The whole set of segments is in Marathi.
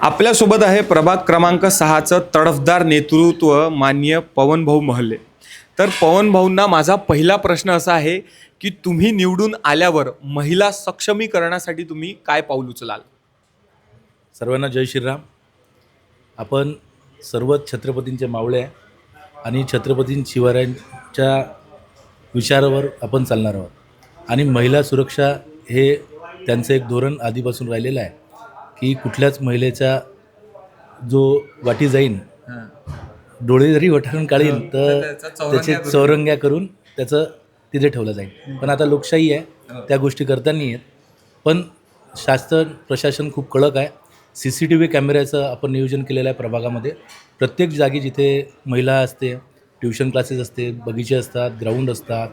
आपल्यासोबत आहे प्रभाग क्रमांक 6चं तडफदार नेतृत्व माननीय पवनभाऊ महले. तर पवनभाऊंना माझा पहिला प्रश्न असा आहे की तुम्ही निवडून आल्यावर महिला सक्षमीकरणासाठी तुम्ही काय पाऊल उचलाल? सर्वांना जय श्रीराम. आपण सर्व छत्रपतींचे मावळे आहे आणि छत्रपती शिवरायांच्या विचारावर आपण चालणार आहोत आणि महिला सुरक्षा हे त्यांचं एक धोरण आधीपासून राहिलेलं आहे की कुठल्याच महिलेचा जो वाटी जाईन, डोळे जरी वठारून काढील तर त्याचे चौरंग्या करून त्याचं तिथे ठेवलं जाईल. पण आता लोकशाही आहे, त्या गोष्टी करता नाही आहेत. पण शासन प्रशासन खूप कडक आहे. CCTV कॅमेऱ्याचं आपण नियोजन केलेलं आहे प्रभागामध्ये. प्रत्येक जागी जिथे महिला असते, ट्युशन क्लासेस असते, बगीचे असतात, ग्राउंड असतात,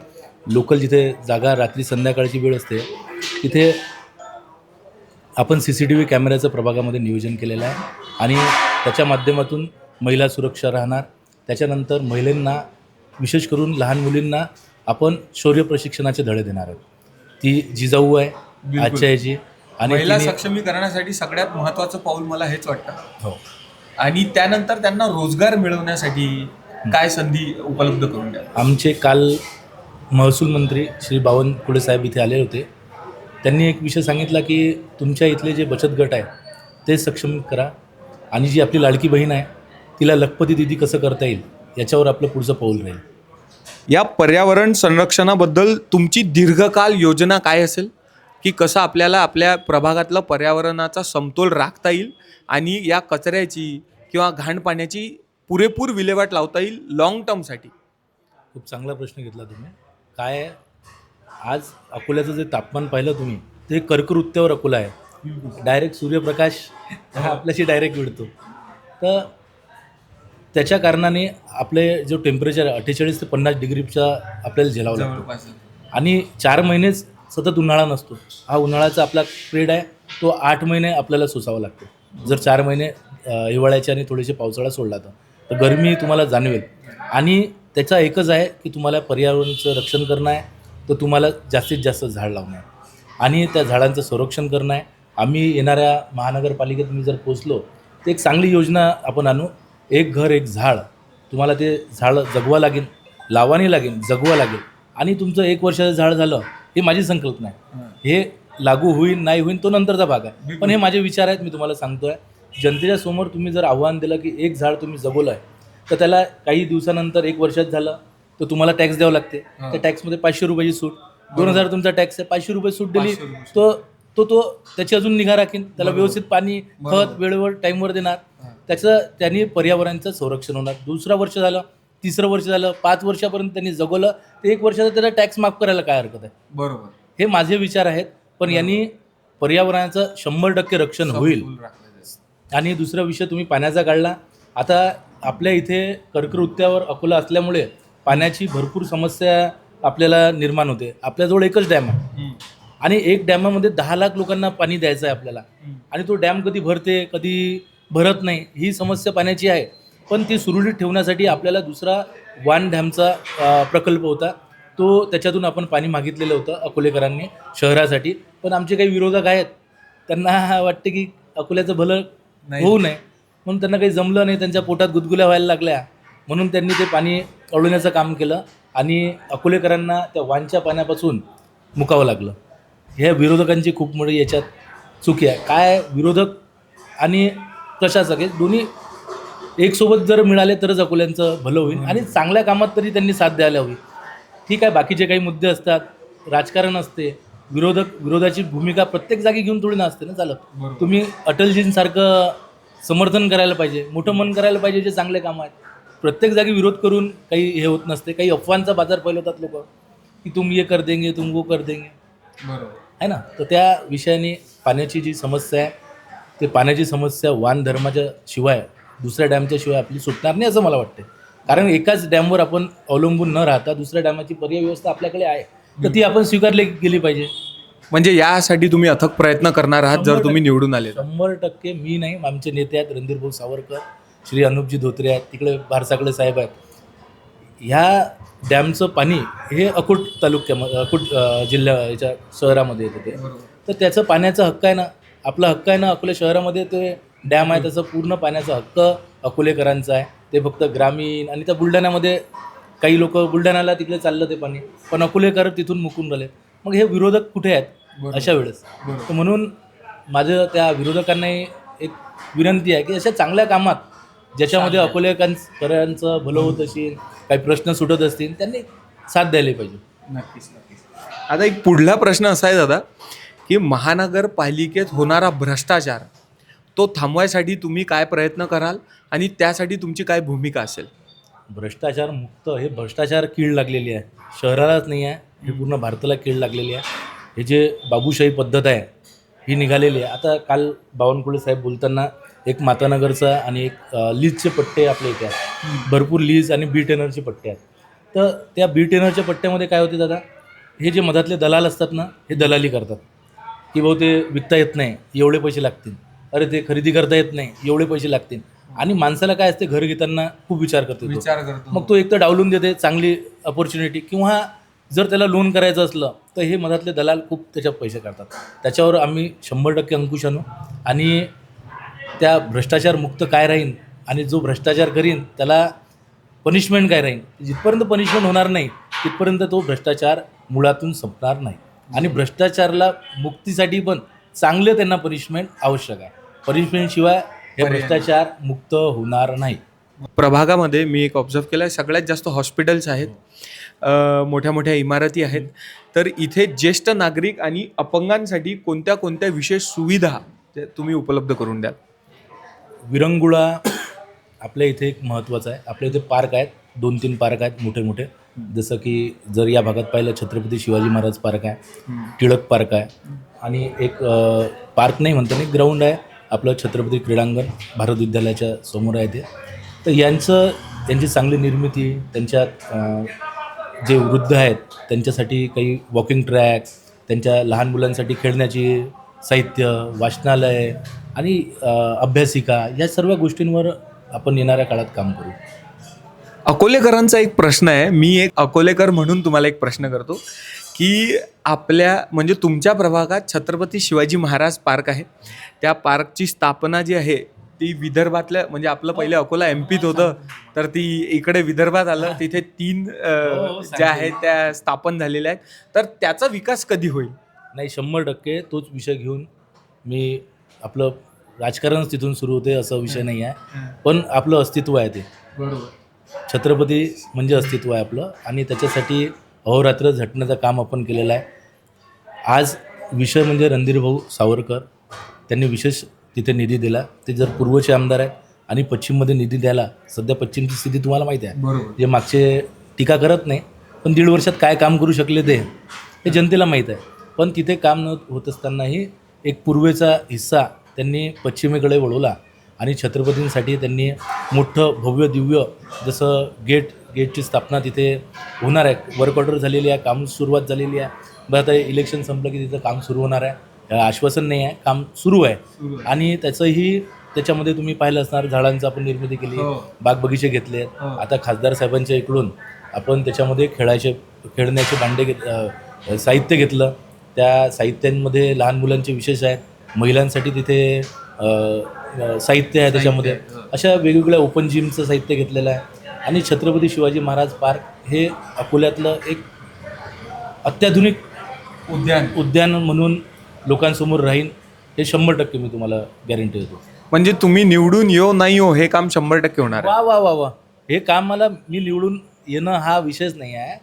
लोकल जिथे जागा रात्री संध्याकाळची वेळ असते तिथे आपण CCTV कॅमेऱ्याचं प्रभागामध्ये नियोजन केलेलं आहे आणि त्याच्या माध्यमातून महिला सुरक्षा राहणार. त्याच्यानंतर महिलांना, विशेष करून लहान मुलींना आपण शौर्य प्रशिक्षणाचे धडे देणार आहोत. ती जिजाऊ आहे आजच्या याची आणि महिला सक्षमीकरणासाठी सगळ्यात महत्त्वाचं पाऊल मला हेच वाटतं. हो. आणि त्यानंतर त्यांना रोजगार मिळवण्यासाठी काय संधी उपलब्ध करून द्या. आमचे काल महसूल मंत्री श्री बावनकुळे साहेब इथे आले होते. त्यांनी एक विषय सांगितला की तुमच्या इथले जे बचत गट आहे ते सक्षम करा आणि जी आपली लाडकी बहीण आहे तिला लखपती दिदी कसं करता येईल याच्यावर आपलं पुढचं पाऊल राहील. या पर्यावरण संरक्षणाबद्दल तुमची दीर्घकाल योजना काय असेल की कसं आपल्याला आपल्या प्रभागातलं पर्यावरणाचा समतोल राखता येईल आणि या कचऱ्याची किंवा घाण पाण्याची पुरेपूर विल्हेवाट लावता येईल लाँग टर्मसाठी? खूप चांगला प्रश्न घेतला तुम्ही. काय आहे, आज अकोल्याचं जे तापमान पाहिलं तुम्ही ते कर्कवृत्यावर अकोला आहे. डायरेक्ट सूर्यप्रकाश हा आपल्याशी डायरेक्ट मिळतो. तर त्याच्या कारणाने आपले जो टेम्परेचर 48 ते 50 डिग्रीचा आपल्याला झेलावं लागतो आणि 4 महिनेच सतत उन्हाळा नसतो. हा उन्हाळ्याचा आपला पिरियड आहे, तो 8 महिने आपल्याला सोसावा लागतो. जर 4 महिने हिवाळ्याचे आणि थोडेसे पावसाळा सोडला तर गरमी तुम्हाला जाणवेल. आणि त्याचा एकच आहे की तुम्हाला पर्यावरणाचं रक्षण करणं आहे, तर तुम्हाला जास्तीत जास्त झाड लावणं आहे आणि त्या झाडांचं संरक्षण करणं आहे. आम्ही येणाऱ्या महानगरपालिकेत मी जर पोचलो तर एक चांगली योजना आपण आणू. एक घर एक झाड. तुम्हाला ते झाड जगवा लागेल, लावानी लागेल, जगवा लागेल आणि तुमचं 1 वर्षाचं झाड झालं ही माझी संकल्पना आहे. हे लागू होईल नाही होईल तो नंतरचा भाग आहे, पण हे माझे विचार आहेत. मी तुम्हाला सांगतो आहे, जनतेच्या समोर तुम्ही जर आव्हान दिलं की एक झाड तुम्ही जगवलं आहे तर त्याला काही दिवसानंतर 1 वर्षात झालं तर तुम्हाला टॅक्स द्यावं लागते. त्या टॅक्समध्ये 500 रुपयाची सूट, 2000 तुमचा टॅक्स आहे, 500 रुपये सूट दिली तो त्याची अजून निगा राखीन. त्याला व्यवस्थित पाणी, खत वेळेवर टाईमवर देणार. त्यांनी पर्यावरणाचं संरक्षण होणार. 2रं वर्ष झालं, 3रं वर्ष झालं, 5 वर्षापर्यंत त्यांनी जगवलं तर 1 वर्षाचा त्याला टॅक्स माफ करायला काय हरकत आहे? बरोबर. हे माझे विचार आहेत. पण यांनी पर्यावरणाचं 100% रक्षण होईल. आणि दुसरा विषय तुम्ही पाण्याचा काढला. आता आपल्या इथे कर्कवृत्यावर अकोला असल्यामुळे पाण्याची भरपूर समस्या आपल्याला निर्माण होते. आपल्याजवळ एकच डॅम आहे आणि एक डॅमामध्ये 10 लाख लोकांना पाणी द्यायचं आहे आपल्याला आणि तो डॅम कधी भरते कधी भरत नाही, ही समस्या पाण्याची आहे. पण ती सुरळीत ठेवण्यासाठी आपल्याला दुसरा वान डॅमचा प्रकल्प होता, तो त्याच्यातून आपण पाणी मागितलेलं होतं अकोलेकरांनी शहरासाठी. पण आमचे काही विरोधक आहेत, त्यांना वाटते की अकोल्याचं भलं होऊ नये म्हणून त्यांना काही जमलं नाही, त्यांच्या पोटात गुदगुल्या व्हायला लागल्या म्हणून त्यांनी ते पाणी अडवण्याचं काम केलं आणि अकोलेकरांना त्या वानच्या पाण्यापासून मुकावं लागलं. ह्या विरोधकांची खूप मोठी याच्यात चुकी आहे. काय विरोधक आणि प्रशासक हे दोन्ही एकसोबत जर मिळाले तरच अकोल्यांचं भलं होईल आणि चांगल्या कामात तरी त्यांनी साथ द्यायला हवी. ठीक आहे, बाकीचे काही मुद्दे असतात, राजकारण असते, विरोधाची भूमिका प्रत्येक जागी घेऊन थोडी नसते ना चालत. तुम्ही अटलजींसारखं समर्थन करायला पाहिजे, मोठं मन करायला पाहिजे जे चांगले कामं आहेत. प्रत्येक जागी विरोध करून काही हे होत नसते. काही अफवांचा बाजार फैलवतात लोक की तुम ये कर देंगे, तुम वो कर देंगे, बरोबर आहे ना. तर त्या विषयाने पाण्याची जी समस्या आहे ते पाण्याची समस्या वान धर्माच्या शिवाय दुसऱ्या डॅमच्या शिवाय आपली सुटणार नाही असं मला वाटते. कारण एकाच डॅमवर आपण अवलंबून न राहता दुसऱ्या डॅमाची पर्याय व्यवस्था आपल्याकडे आहे, तर ती आपण स्वीकारली गेली पाहिजे. म्हणजे यासाठी तुम्ही अथक प्रयत्न करणार आहात जर तुम्ही निवडून आले? 100% मी नाही, आमचे नेते आहेत रणधीरभाऊ सावरकर, श्री अनुपजी धोत्रे आहेत, तिकडे भारसाकडे साहेब आहेत. ह्या डॅमचं पाणी हे अकोट तालुक्यामध्ये, अकोट जिल्ह्याच्या शहरामध्ये येतं ते. तर त्याचं पाण्याचा हक्क आहे ना, आपला हक्क आहे ना अकोला शहरामध्ये ते डॅम आहे त्याचा पूर्ण पाण्याचा हक्क अकोलेकरांचा आहे. ते फक्त ग्रामीण आणि त्या बुलढाण्यामध्ये काही लोक बुलढाण्याला तिकडे चाललं ते पाणी, पण अकोलेकर तिथून मुकून राहिले. मग हे विरोधक कुठे आहेत अशा वेळेस? तर म्हणून माझं त्या विरोधकांनाही एक विनंती आहे की अशा चांगल्या कामात ज्याच्यामध्ये अकोलेकरांचं भलं होत असेल, काही प्रश्न सुटत असतील, त्यांनी साथ द्यायला पाहिजे. नक्कीच. आता एक पुढला प्रश्न असा आहे दादा, की महानगरपालिकेत होणारा भ्रष्टाचार तो थांबवायसाठी तुम्ही काय प्रयत्न कराल आणि त्यासाठी तुमची काय भूमिका असेल? भ्रष्टाचार मुक्त, हे भ्रष्टाचार कीड लागलेली आहे, शहरालाच नाही आहे, हे पूर्ण भारताला कीड लागलेली आहे. हे जे बाबूशाही पद्धत आहे ही निघालेली आहे. आता काल बावनकुळे साहेब बोलताना एक मातानगरचा आणि एक लीजचे पट्टे आपल्या इथे आहेत, भरपूर लीज आणि बी टेनरचे पट्टे आहेत. तर त्या बी टेनरच्या पट्ट्यामध्ये काय होते दादा, हे जे मधातले दलाल असतात ना, हे दलाली करतात की भाऊ ते विकता येत नाही, एवढे पैसे लागतील, अरे ते खरेदी करता येत नाही, एवढे पैसे लागतील. आणि माणसाला काय असते, घर घेताना खूप विचार करतो. मग तो एक तर डावलून देते चांगली अपॉर्च्युनिटी, किंवा जर त्याला लोन करायचं असलं तर हे मधातले दलाल खूप त्याच्यात पैसे काढतात. त्याच्यावर आम्ही 100% अंकुश आणू आणि त्या भ्रष्टाचार मुक्त काय राहीन आणि जो भ्रष्टाचार करीन त्याला पनिशमेंट काय राहीन. जिथपर्यंत पनिशमेंट होणार नाही तिथपर्यंत तो भ्रष्टाचार मुळातून संपणार नाही. आणि भ्रष्टाचाराला मुक्तीसाठी पण चांगले त्यांना पनिशमेंट आवश्यक आहे. पनिशमेंटशिवाय हे भ्रष्टाचार मुक्त होणार नाही. प्रभागामध्ये मी एक ऑब्झर्व केलं आहे, सगळ्यात जास्त हॉस्पिटल्स आहेत, मोठ्या मोठ्या इमारती आहेत. तर इथे ज्येष्ठ नागरिक आणि अपंगांसाठी कोणत्या कोणत्या विशेष सुविधा ते तुम्ही उपलब्ध करून द्याल? विरंगुळा आपल्या इथे एक महत्त्वाचं आहे. आपल्या इथे पार्क आहेत, 2-3 पार्क आहेत मोठे मोठे. जसं की जर या भागात पाहिलं, छत्रपती शिवाजी महाराज पार्क आहे, टिळक पार्क आहे, आणि एक पार्क नाही म्हणता, एक ग्राउंड आहे आपलं छत्रपती क्रीडांगण भारत विद्यालयाच्या समोर आहे ते. तर त्यांची चांगली निर्मिती, त्यांच्यात जे वृद्ध आहेत त्यांच्यासाठी काही वॉकिंग ट्रॅक, त्यांच्या लहान मुलांसाठी खेळण्याची साहित्य, वाचनालय आणि अभ्यासिका, या सर्व गोष्टींवर आपण येणाऱ्या काळात काम करू. अकोलेकरांचा एक प्रश्न आहे, मी एक अकोलेकर म्हणून तुम्हाला एक प्रश्न करतो, की आपल्या म्हणजे तुमच्या प्रभागात छत्रपती शिवाजी महाराज पार्क आहे. त्या पार्कची स्थापना जी आहे ती विदर्भातल्या, म्हणजे आपलं पहिले अकोला एमपीत होतं, तर ती इकडे विदर्भात आलं. तिथे 3 ज्या आहेत त्या स्थापन झालेल्या आहेत. तर त्याचा विकास कधी होईल? नाही, 100% तोच विषय घेऊन मी, आपलं राजकारणच तिथून सुरू होते असं विषय नाही आहे, पण आपलं अस्तित्व आहे ते. छत्रपती म्हणजे अस्तित्व आहे आपलं, आणि त्याच्यासाठी अहोरात्र झटण्याचं काम आपण केलेलं आहे. आज विषय म्हणजे रणधीरभाऊ सावरकर, त्यांनी विशेष तिथे निधी दिला. ते जर पूर्वचे आमदार आहेत आणि पश्चिममध्ये निधी द्यायला, सध्या पश्चिमची स्थिती तुम्हाला माहिती आहे, जे मागचे टीका करत नाही, पण 1.5 वर्षात काय काम करू शकले ते हे जनतेला माहीत आहे. पण तिथे काम न होत असतानाही एक पूर्वेचा हिस्सा त्यांनी पश्चिमेकडे वळवला, आणि छत्रपतींसाठी त्यांनी मोठं भव्य दिव्य, जसं गेटची स्थापना तिथे होणार आहे, वर्क ऑर्डर झालेली आहे, काम सुरुवात झालेली आहे. बरं, आता इलेक्शन संपलं की तिथं काम सुरू होणार आहे. आश्वासन नाही आहे, काम सुरू आहे. आणि त्याच्यामध्ये तुम्ही पाहिलं असणार, झाडांचं आपण निर्मिती केली, बाग बगीचे घेतले. आता खासदार साहेबांच्या इकडून आपण त्याच्यामध्ये खेळण्याचे भांडे साहित्य घेतलं. त्या साहित्यांमध्ये लहान मुलांचे विशेष आहेत, महिलांसाठी तिथे साहित्य आहे त्याच्यामध्ये. अशा वेगवेगळ्या ओपन जिमचं साहित्य घेतलेलं आहे. आणि छत्रपती शिवाजी महाराज पार्क हे अकोल्यातलं एक अत्याधुनिक उद्यान म्हणून लोकांसमोर राहीन, हे 100% मी तुम्हाला गॅरंटी देतो. म्हणजे तुम्ही निवडून येऊ नाही हो, हे काम 100% होणार आहे. वा वा वा वा, हे काम मला, मी निवडून येणं हा विषयच नाही आहे.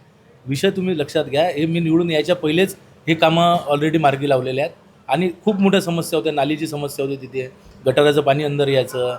विषय तुम्ही लक्षात घ्या, हे मी निवडून यायच्या पहिलेच हे कामं ऑलरेडी मार्गी लावलेले आहेत. आणि खूप मोठ्या समस्या होत्या, नालीची समस्या होती तिथे, गटाराचं पाणी अंदर यायचं,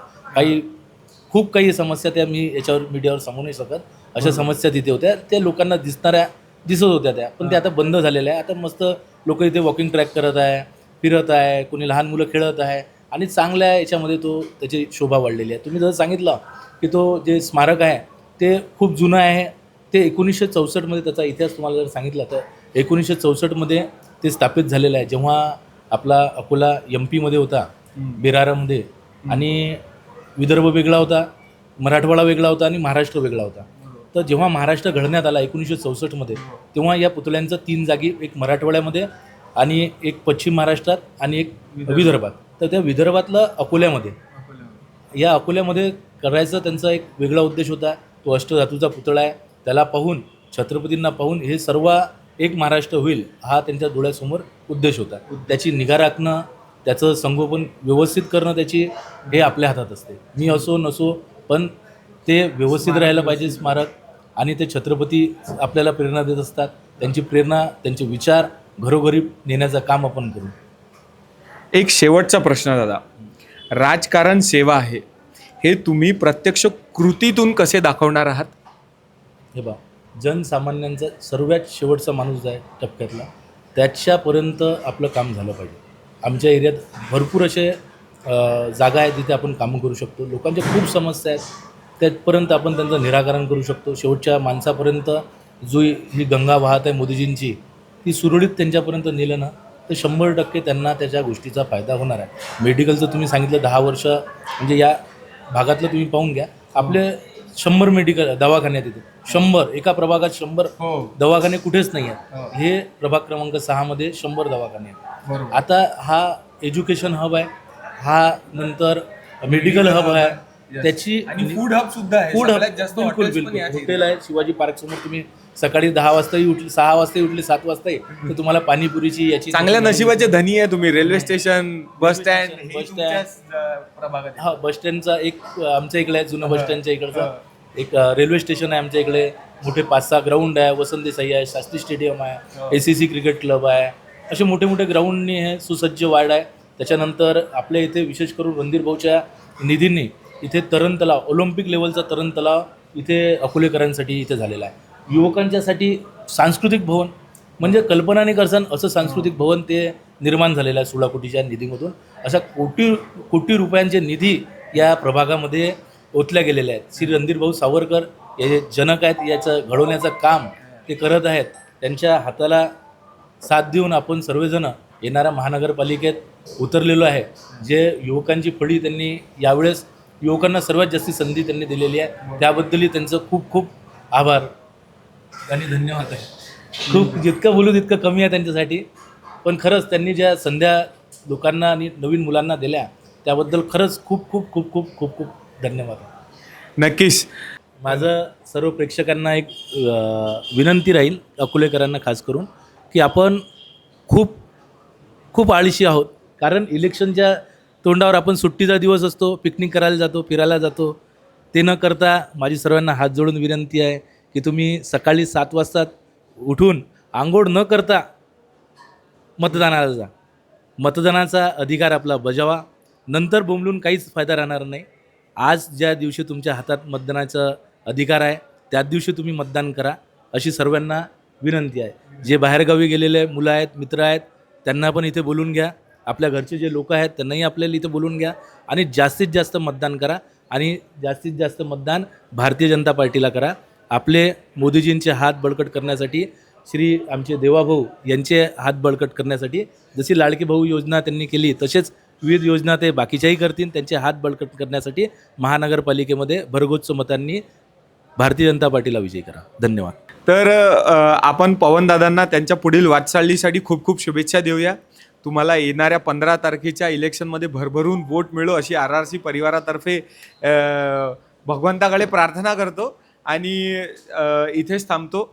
खूप काही समस्या त्या मी याच्यावर मीडियावर सांगू नाही शकत. अशा समस्या तिथे होत्या, त्या लोकांना दिसत होत्या त्या, पण ते आता बंद झालेल्या आहे. आता मस्त लोक इथे वॉकिंग ट्रॅक करत आहे, फिरत आहे, कोणी लहान मुलं खेळत आहे, आणि चांगल्या याच्यामध्ये त्याची शोभा वाढलेली आहे. तुम्ही जसं सांगितलं की तो जे स्मारक आहे ते खूप जुनं आहे. ते 1964 त्याचा इतिहास तुम्हाला जर सांगितला तर 1964 ते स्थापित झालेलं आहे, जेव्हा आपला अकोला MP होता, बिरारामध्ये, आणि विदर्भ वेगळा होता, मराठवाडा वेगळा होता आणि महाराष्ट्र वेगळा होता. तर जेव्हा महाराष्ट्र घडण्यात आला 1964 तेव्हा या पुतळ्यांचं 3 जागी, एक मराठवाड्यामध्ये आणि एक पश्चिम महाराष्ट्रात आणि एक विदर्भात. तर त्या विदर्भातलं अकोल्यामध्ये या अकोल्यामध्ये करायचा त्यांचा एक वेगळा उद्देश होता. तो अष्टधातूचा पुतळा आहे, त्याला पाहून, छत्रपतींना पाहून हे सर्व एक महाराष्ट्र होईल हा त्यांच्या डोळ्यासमोर उद्देश होता. त्याची निगा राखणं, त्याचं संगोपन व्यवस्थित करणं त्याची हे आपल्या हातात असते. मी असो नसो, पण ते व्यवस्थित राहायला पाहिजे स्मारक. आणि ते छत्रपती आपल्याला प्रेरणा देत असतात. त्यांची प्रेरणा, त्यांचे विचार घरोघरी नेण्याचं काम आपण करू. एक शेवटचा प्रश्न दादा, राजकारण सेवा आहे हे तुम्ही प्रत्यक्ष कृतीतून कसे दाखवणार आहात? हे बा, जनसामान्यांचा सर्वात शेवटचा माणूस आहे टप्प्यातला, त्याच्यापर्यंत आपलं काम झालं पाहिजे. आमच्या एरियात भरपूर असे जागा आहेत जिथे आपण कामं करू शकतो. लोकांच्या खूप समस्या आहेत, त्यापर्यंत आपण त्यांचं निराकरण करू शकतो. शेवटच्या माणसापर्यंत जो ही गंगा वाहत आहे मोदीजींची, ती सुरळीत त्यांच्यापर्यंत नेलं ना तर 100% त्यांना त्याच्या गोष्टीचा फायदा होणार आहे. मेडिकलचं तुम्ही सांगितलं 10 वर्ष, म्हणजे या भागातलं तुम्ही पाहून घ्या, आपले 100 मेडिकल दवाखाने आहेत तिथे. 100 एका प्रभागात 100 दवाखाने कुठेच नाही आहेत. हे प्रभाग क्रमांक 6 मध्ये 100 दवाखाने आहेत. आता हा एज्युकेशन हब आहे, हा नंतर मेडिकल हब आहे, त्याची फूड हब सुद्धा आहे. फूड हब सगळ्यात जास्त बिलकुल hotels पण बिलकुल याच हॉटेल आहे शिवाजी पार्क समोर. तुम्ही सकाळी 10 वाजताही उठले, 6 वाजताही उठले, 7 वाजताही तर तुम्हाला पाणीपुरीची याची चांगल्या नशिबाचे धनी आहे तुम्ही. Railway station, bus stand, bus stand, हा बस स्टँडचा एक आमच्या इकडे आहे, जुनं बस स्टँडच्या इकडचा एक रेल्वे स्टेशन आहे आमच्या इकडे. मोठे 5-6 ग्राउंड आहे, वसंत देसाई आहे, शास्त्री स्टेडियम आहे, ACC क्रिकेट क्लब आहे. असे मोठे मोठे ग्राउंडनी हे सुसज्ज वार्ड आहे. त्याच्यानंतर आपल्या इथे विशेष करून रणधीर भाऊच्या निधींनी इथे तरण तलाव, ऑलिम्पिक लेवलचा तरण तलाव इथे अकोलेकरांसाठी इथे झालेला आहे. युवकांच्यासाठी सांस्कृतिक भवन, म्हणजे कल्पना नाही करसान असं सांस्कृतिक भवन ते निर्माण झालेलं आहे 16 कोटीच्या निधीमधून. अशा कोटी कोटी रुपयांचे निधी या प्रभागामध्ये ओतल्या गेलेल्या आहेत. श्री रणधीर भाऊ सावरकर हे जनक आहेत, याचं घडवण्याचं काम ते करत आहेत. त्यांच्या हाताला साथ देऊन आपण सर्वजण येणाऱ्या महानगरपालिकेत उतरलेलो आहे. जे युवकांची फळी त्यांनी यावेळेस युवकांना सर्वात जास्त संधी त्यांनी दिलेली आहे, त्याबद्दलही त्यांचं खूप खूप आभार आणि धन्यवाद आहे. खूप जितकं बोलू तितकं कमी आहे त्यांच्यासाठी, पण खरंच त्यांनी ज्या संध्या लोकांना आणि नवीन मुलांना दिल्या त्याबद्दल खरंच खूप खूप खूप खूप खूप खूप धन्यवाद. नक्कीच. माझं सर्व प्रेक्षकांना एक विनंती राहील, अकोलेकरांना खास करून, की आपण खूप खूप आळशी आहोत. कारण इलेक्शनच्या तोंडावर आपण सुट्टीचा दिवस असतो, पिकनिक करायला जातो, फिरायला जातो. ते न करता माझी सर्वांना हात जोडून विनंती आहे की तुम्ही सकाळी 7 वाजता उठून आंघोळ न करता मतदानाला जा. मतदानाचा अधिकार आपला बजावा. नंतर बोंबलून काहीच फायदा राहणार नाही. आज ज्या दिवशी तुमच्या हातात मतदानाचा अधिकार आहे त्याच दिवशी तुम्ही मतदान करा, अशी सर्वांना विनंती आहे. जे बाहेरगावी गेलेले मुलं आहेत, मित्र आहेत, त्यांना पण इथे बोलून घ्या. आपल्या घरचे जे लोक आहेत त्यांनाही आपल्याला इथे बोलून घ्या आणि जास्तीत जास्त मतदान करा. आणि जास्तीत जास्त मतदान भारतीय जनता पार्टीला करा. आपले मोदीजींचे हात बळकट करण्यासाठी, श्री आमचे देवाभाऊ यांचे हात बळकट करण्यासाठी, जशी लाडकी भाऊ योजना त्यांनी केली तसेच विविध योजना ते बाकीच्याही करतील. त्यांचे हात बळकट करण्यासाठी महानगरपालिकेमध्ये भरघोस मतांनी भारतीय जनता पार्टीला विजयी करा. धन्यवाद. तर आपण पवनदादांना त्यांच्या पुढील वाटचालीसाठी खूप खूप शुभेच्छा देऊया. तुम्हाला येणाऱ्या 15 तारखेच्या इलेक्शनमध्ये भरभरून वोट मिळो अशी RRC परिवारातर्फे भगवंताकडे प्रार्थना करतो आणि इथेच थांबतो.